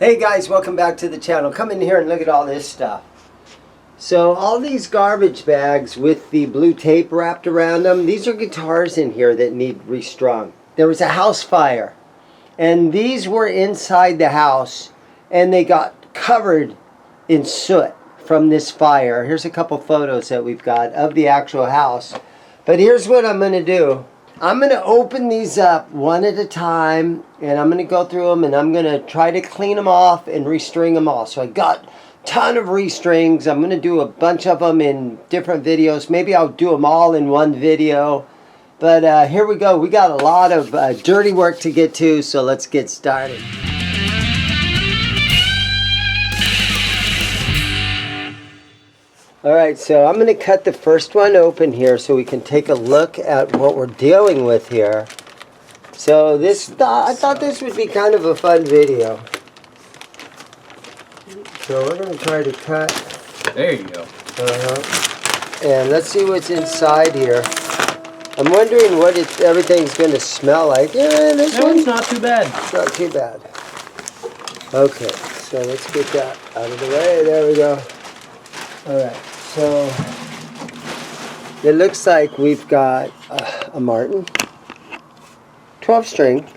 Hey guys, welcome back to the channel. Come in here and look at all this stuff. So all these garbage bags with the blue tape wrapped around them, these are guitars in here that need restrung. There was a house fire and these were inside the house and they got covered in soot from this fire. Here's a couple photos that we've got of the actual house. But here's what I'm going to do. I'm going to open these up one at a time and I'm going to go through them and I'm going to try to clean them off and restring them all. So I got a ton of restrings. I'm going to do a bunch of them in different videos. Maybe I'll do them all in one video. But here we go. We got a lot of dirty work to get to, so let's get started. Alright, so I'm going to cut the first one open here so we can take a look at what we're dealing with here. So I thought this would be kind of a fun video. So we're going to try to cut. There you go. And let's see what's inside here. I'm wondering what everything's going to smell like. Yeah, this one's not too bad. It's not too bad. Okay, so let's get that out of the way. There we go. Alright, so it looks like we've got a Martin 12 string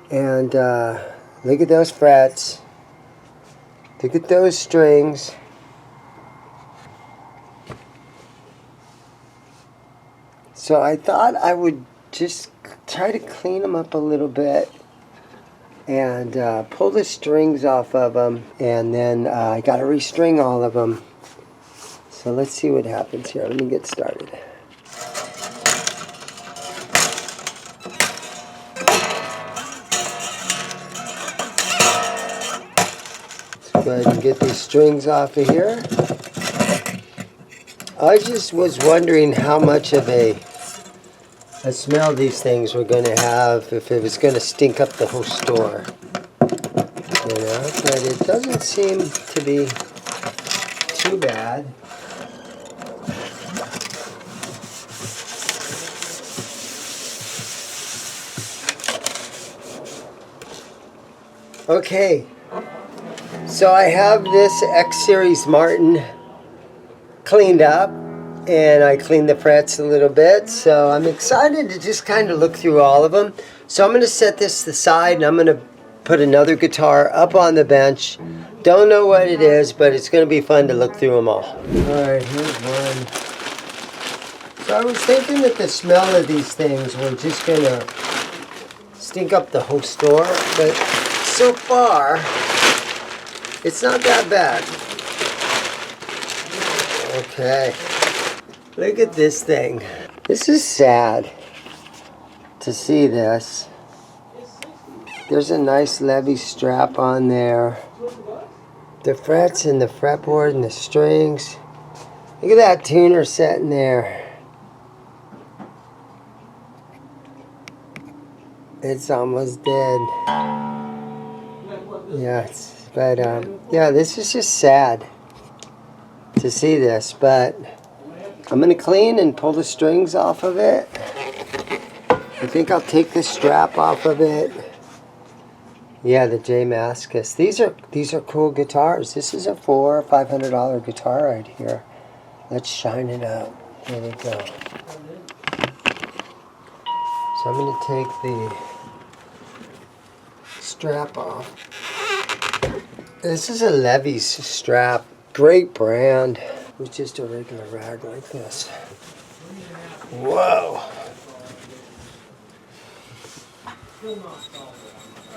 and look at those frets, look at those strings. So I thought I would just try to clean them up a little bit and pull the strings off of them, and then I got to restring all of them. So let's see what happens here. Let me get started. Let's go ahead and get these strings off of here. I just was wondering how much of a smell these things were going to have, if it was going to stink up the whole store. You know, but it doesn't seem to be too bad. Okay, so I have this X Series Martin cleaned up. And I cleaned the frets a little bit, so I'm excited to just kind of look through all of them. So I'm going to set this aside and I'm going to put another guitar up on the bench. Don't know what it is, but it's going to be fun to look through them all. Alright, here's one. So I was thinking that the smell of these things were just going to stink up the whole store, but so far it's not that bad. Okay. Look at this thing. This is sad to see this. There's a nice levy strap on there. The frets and the fretboard and the strings. Look at that tuner sitting there. It's almost dead. Yes, but yeah, this is just sad to see this, but I'm going to clean and pull the strings off of it. I think I'll take the strap off of it. Yeah, the jazzmaster. These are cool guitars. This is a $400 or $500 guitar right here. Let's shine it up. There we go. So I'm going to take the strap off. This is a Levy's strap. Great brand. With just a regular rag like this. Whoa.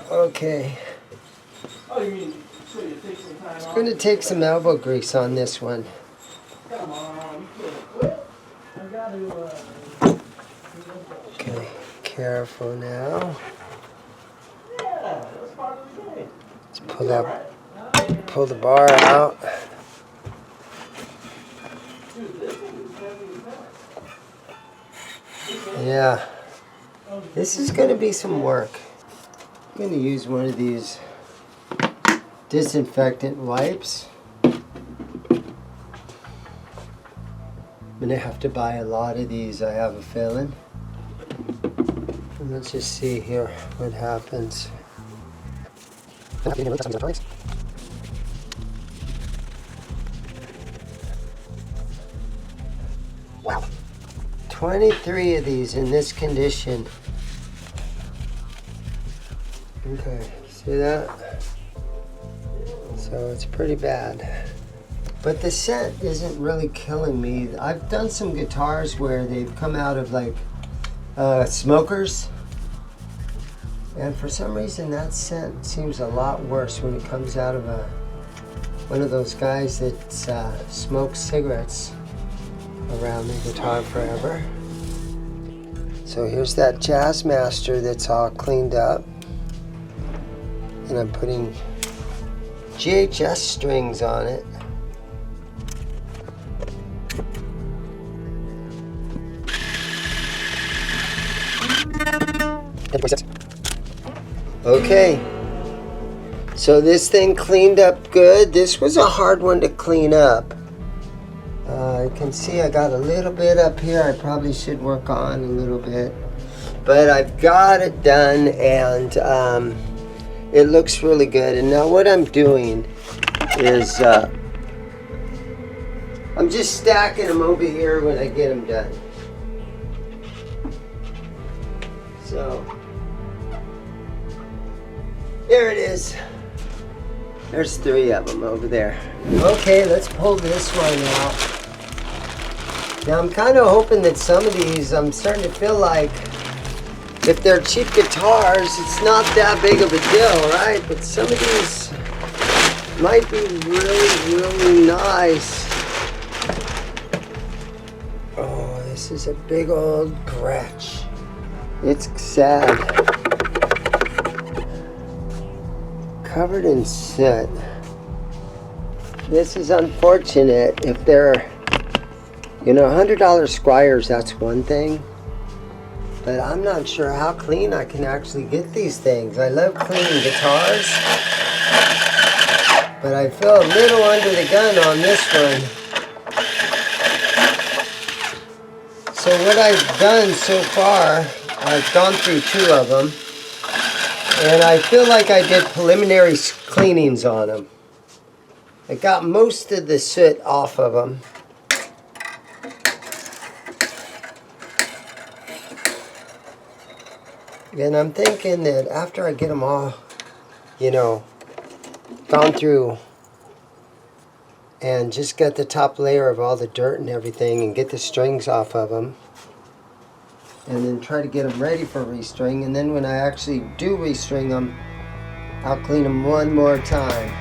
Okay. I'm going to take some elbow grease on this one. Okay, careful now. Let's pull the bar out. Yeah, this is going to be some work. I'm going to use one of these disinfectant wipes. I'm going to have to buy a lot of these, I have a feeling. And let's just see here what happens. Wow. 23 of these in this condition. Okay, see that? So it's pretty bad. But the scent isn't really killing me. I've done some guitars where they've come out of like smokers. And for some reason that scent seems a lot worse when it comes out of one of those guys that smokes cigarettes around the guitar forever. So here's that Jazzmaster that's all cleaned up. And I'm putting GHS strings on it. Okay, so this thing cleaned up good. This was a hard one to clean up. You can see I got a little bit up here I probably should work on a little bit. But I've got it done, and it looks really good. And now what I'm doing is I'm just stacking them over here when I get them done. So there it is. There's 3 of them over there. Okay, let's pull this one out. Now I'm kind of hoping that some of these, I'm starting to feel like if they're cheap guitars, it's not that big of a deal, right? But some of these might be really, really nice. Oh, this is a big old Gretsch. It's sad. Covered in soot. This is unfortunate. If they're, $100 squiers, that's one thing. But I'm not sure how clean I can actually get these things. I love cleaning guitars, but I feel a little under the gun on this one. So what I've done so far, I've gone through 2 of them, and I feel like I did preliminary cleanings on them. I got most of the soot off of them. And I'm thinking that after I get them all, gone through and just get the top layer of all the dirt and everything and get the strings off of them, and then try to get them ready for restring, and then when I actually do restring them, I'll clean them one more time.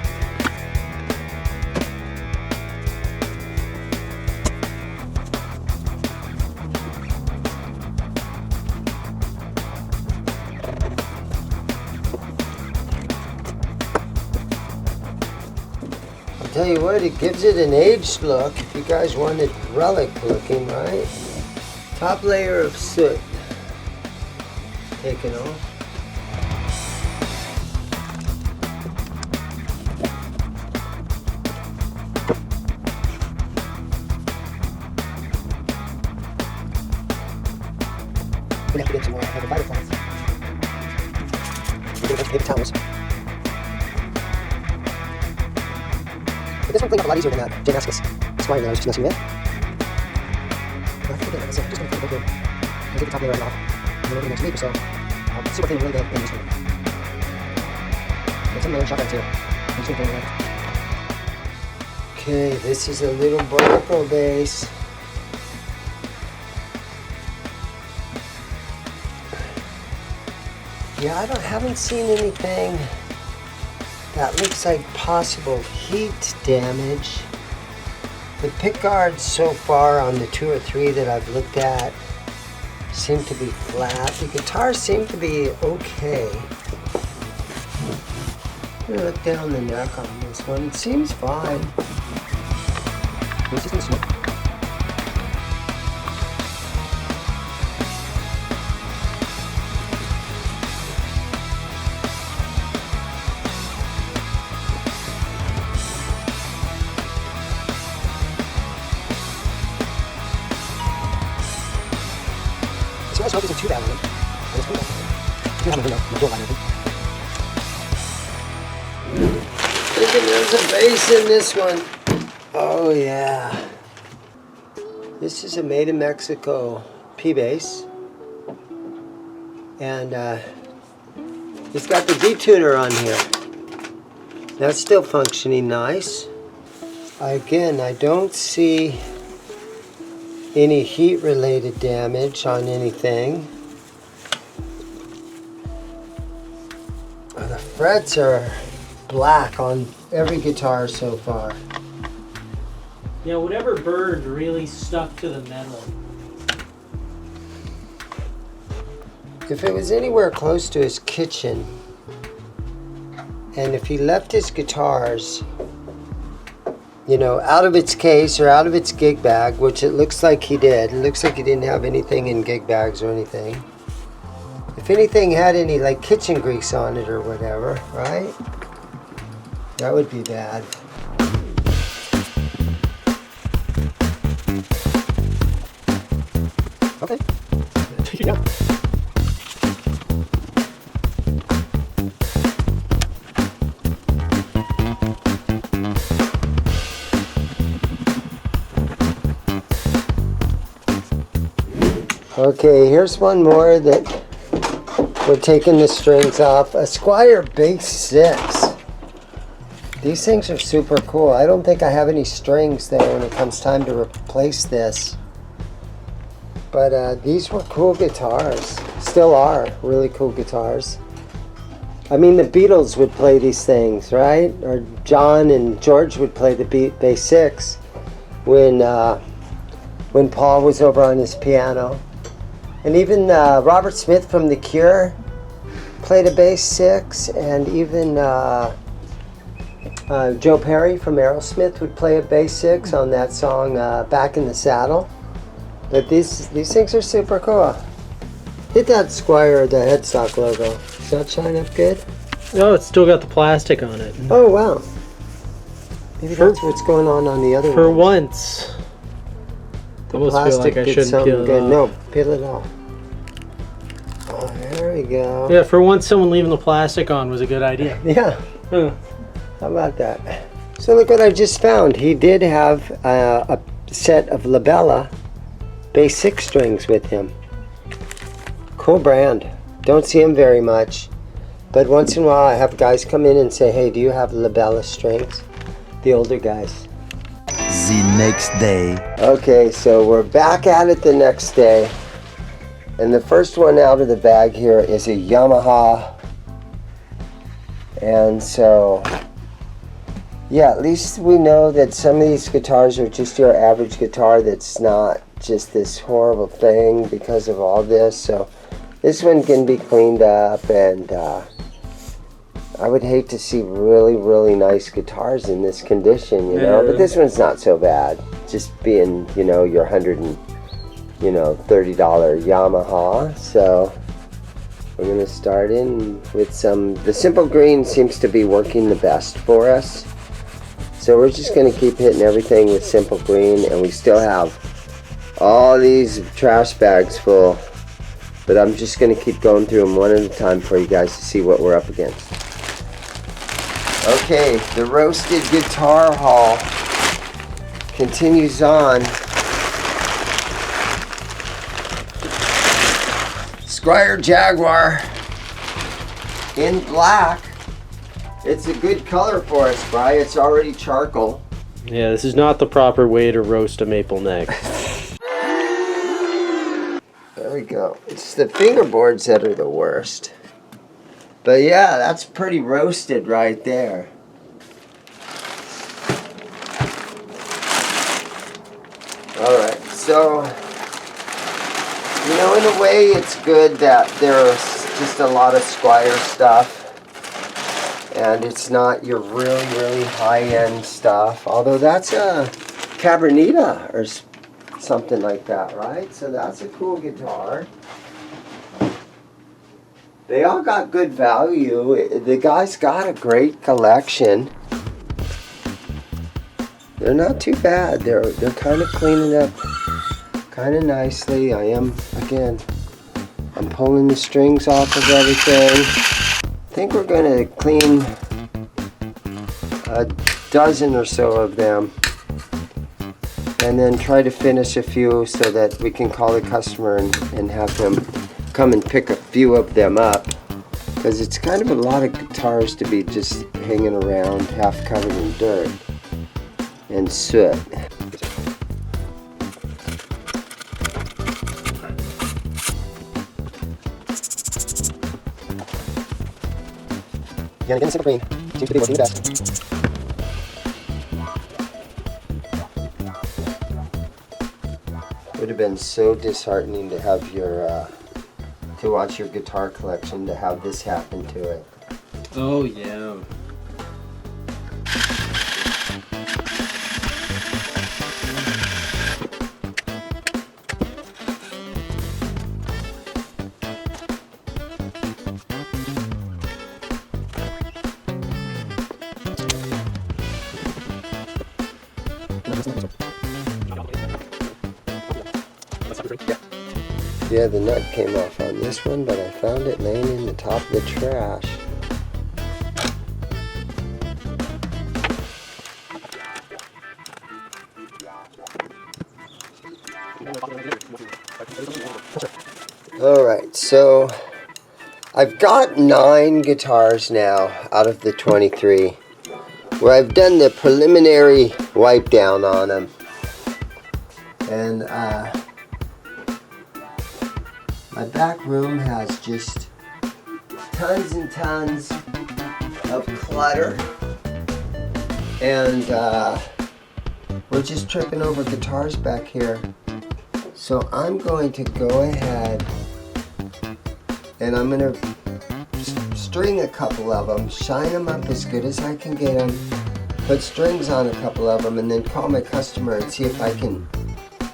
I'll tell you what, it gives it an aged look if you guys want it relic looking, right? Top layer of soot taken off. We're gonna have to get some more fiber cloths. We're gonna get paper towels. But this one cleaned up a lot easier than that jazzmaster squier that I was just messing with. I think that's it. Just gonna put it good. I'll get the top layer right off. And then over the next week or so, I'll super clean really good in this one. But some of the shotgun too. I'm just gonna clean it right. Okay, this is a little Bronco bass. Yeah, I haven't seen anything that looks like possible heat damage. The pickguards so far on the 2 or 3 that I've looked at seem to be flat. The guitars seem to be okay. I'm gonna look down the neck on this one. It seems fine. This isn't smoke. The smoke isn't too bad on them. I just put it on. You don't have a window, no door line or anything. Okay, let's see what clean up a lot easier than that jazzmaster squier that I was just messing with. I think it doesn't clean up real good in this one. But some of the shotgun too. I'm just gonna clean it right. But this one cleaned up a lot easier than that jazzmaster squier that I was just messing with. thinking there's a bass in this one. Oh yeah. This is a made in Mexico P bass. And it's got the detuner on here. That's still functioning nice. Again, I don't see any heat related damage on anything. The frets are black on every guitar so far. Yeah, whatever bird really stuck to the metal. If it was anywhere close to his kitchen, and if he left his guitars, you know, out of its case or out of its gig bag, which it looks like he did. It looks like he didn't have anything in gig bags or anything. If anything had any like kitchen grease on it or whatever, right? That would be bad. Okay. Yeah. Okay, here's one more that we're taking the strings off. A Squier Bass 6. These things are super cool. I don't think I have any strings there when it comes time to replace this. But these were cool guitars. Still are really cool guitars. I mean, the Beatles would play these things, right? Or John and George would play the Bass 6 when Paul was over on his piano. And even Robert Smith from The Cure played a Bass 6, and even Joe Perry from Aerosmith would play a Bass 6 on that song Back in the Saddle. But these things are super cool. Hit that Squier, the headstock logo. Does that shine up good? Oh, it's still got the plastic on it. Oh, wow. Maybe that's what's going on the other For ones. once. The almost feel plastic like I did shouldn't something peel it good. off. No, peel it off. Oh, there we go. Yeah, for once someone leaving the plastic on was a good idea. Yeah. Huh. How about that? So look what I just found. He did have a set of Labella Bass 6 strings with him. Cool brand. Don't see him very much. But once in a while I have guys come in and say, hey, do you have Labella strings? The older guys. The next day. Okay, so we're back at it the next day. And the first one out of the bag here is a Yamaha. And so, yeah, at least we know that some of these guitars are just your average guitar that's not just this horrible thing because of all this. So this one can be cleaned up, and I would hate to see really, really nice guitars in this condition, you know. But this one's not so bad. Just being, you know, your $130 Yamaha. So we're gonna start in with some. The simple green seems to be working the best for us. So we're just gonna keep hitting everything with simple green, and we still have all these trash bags full. But I'm just gonna keep going through them one at a time for you guys to see what we're up against. Okay, the roasted guitar haul continues on. Squier Jaguar in black. It's a good color for us, Bri. It's already charcoal. Yeah, this is not the proper way to roast a maple neck. There we go. It's the fingerboards that are the worst. But yeah, that's pretty roasted right there. Alright, so, you know, in a way it's good that there's just a lot of Squier stuff. And it's not your really, really high-end stuff. Although that's a Cabernita or something like that, right? So that's a cool guitar. They all got good value. The guy's got a great collection. They're not too bad. They're kind of cleaning up kind of nicely. I'm pulling the strings off of everything. I think we're going to clean a dozen or so of them, and then try to finish a few so that we can call the customer and have them come and pick a few of them up, because it's kind of a lot of guitars to be just hanging around half covered in dirt and soot. Again, the Simple Green seems to be working the best. Would have been so disheartening to have your to watch your guitar collection to have this happen to it. Oh yeah. Yeah, the nut came off on this one, but I found it laying in the top of the trash. Alright, so I've got 9 guitars now out of the 23, where I've done the preliminary wipe down on them. And my back room has just tons and tons of clutter, and we're just tripping over guitars back here. So I'm going to go ahead and I'm going to string a couple of them, shine them up as good as I can get them, put strings on a couple of them, and then call my customer and see if I can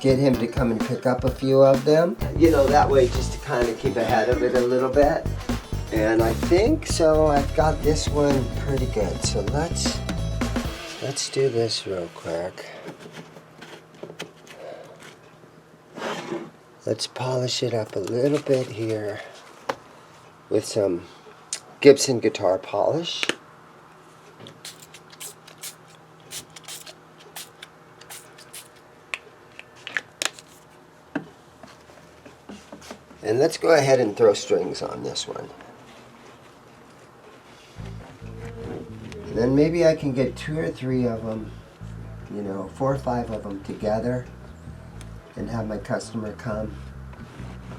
get him to come and pick up a few of them. You know, that way just to kind of keep ahead of it a little bit. And I think so I've got this one pretty good. So let's do this real quick. Let's polish it up a little bit here with some Gibson guitar polish. And let's go ahead and throw strings on this one. And then maybe I can get 2 or 3 of them, you know, 4 or 5 of them together and have my customer come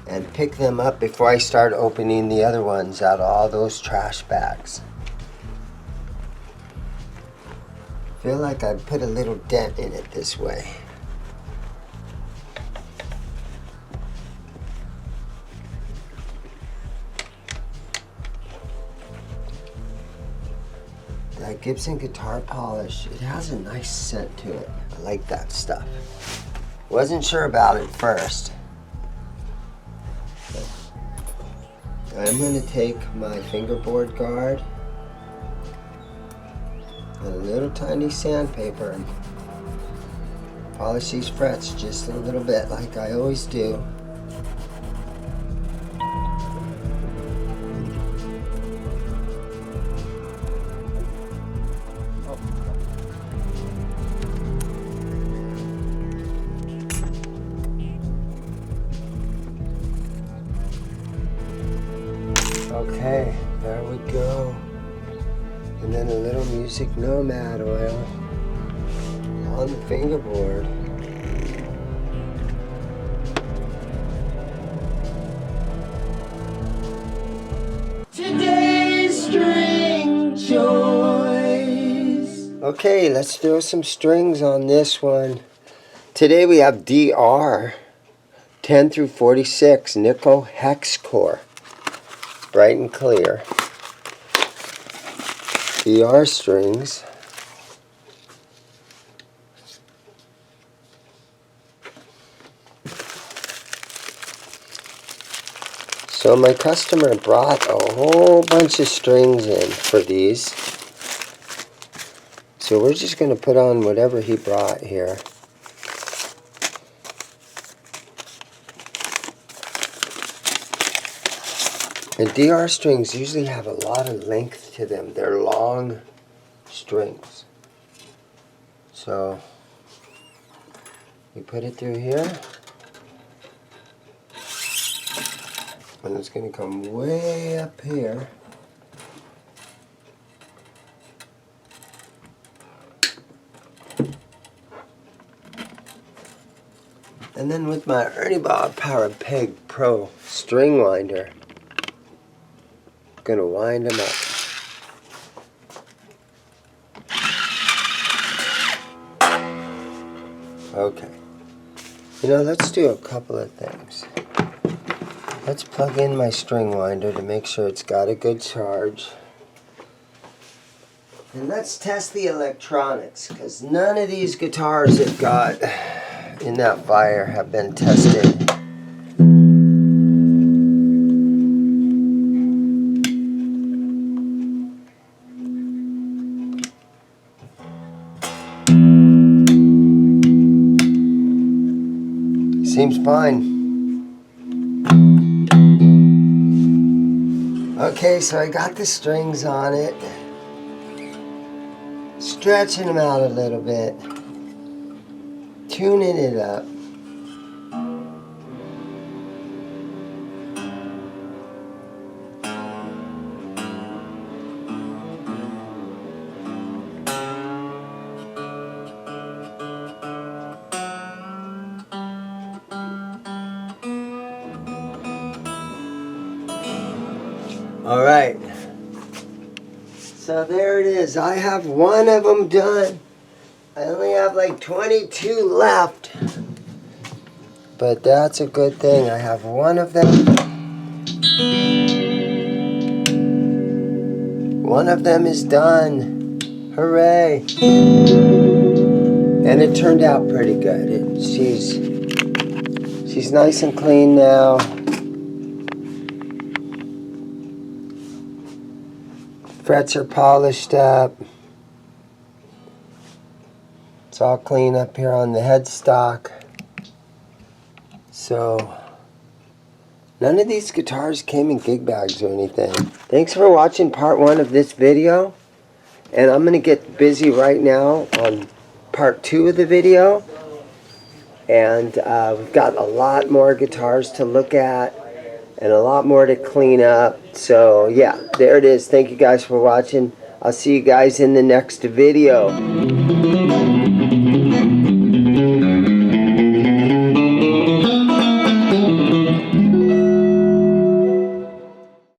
and pick them up before I start opening the other ones out of all those trash bags. I feel like I put a little dent in it this way. That Gibson guitar polish, it has a nice scent to it. I like that stuff. Wasn't sure about it first. But I'm going to take my fingerboard guard and a little tiny sandpaper and polish these frets just a little bit like I always do. Okay, there we go. And then a little Music Nomad oil on the fingerboard. Today's string choice. Okay, let's throw some strings on this one. Today we have DR 10 through 46 nickel hex core. Bright and clear. DR strings. So my customer brought a whole bunch of strings in for these. So we're just going to put on whatever he brought here. And DR strings usually have a lot of length to them. They're long strings. So you put it through here, and it's going to come way up here. And then with my Ernie Bob Power Peg Pro string winder, I'm going to wind them up. Okay. You know, let's do a couple of things. Let's plug in my string winder to make sure it's got a good charge. And let's test the electronics, because none of these guitars that got in that fire have been tested. Seems fine. Okay, so I got the strings on it. Stretching them out a little bit. Tuning it up. All right, so there it is. I have one of them done. I only have like 22 left, but that's a good thing. I have one of them. One of them is done. Hooray. And it turned out pretty good. She's nice and clean now. Frets are polished up. It's all clean up here on the headstock. So, none of these guitars came in gig bags or anything. Thanks for watching part 1 of this video. And I'm going to get busy right now on part 2 of the video. And we've got a lot more guitars to look at. And a lot more to clean up. So yeah, there it is. Thank you guys for watching. I'll see you guys in the next video.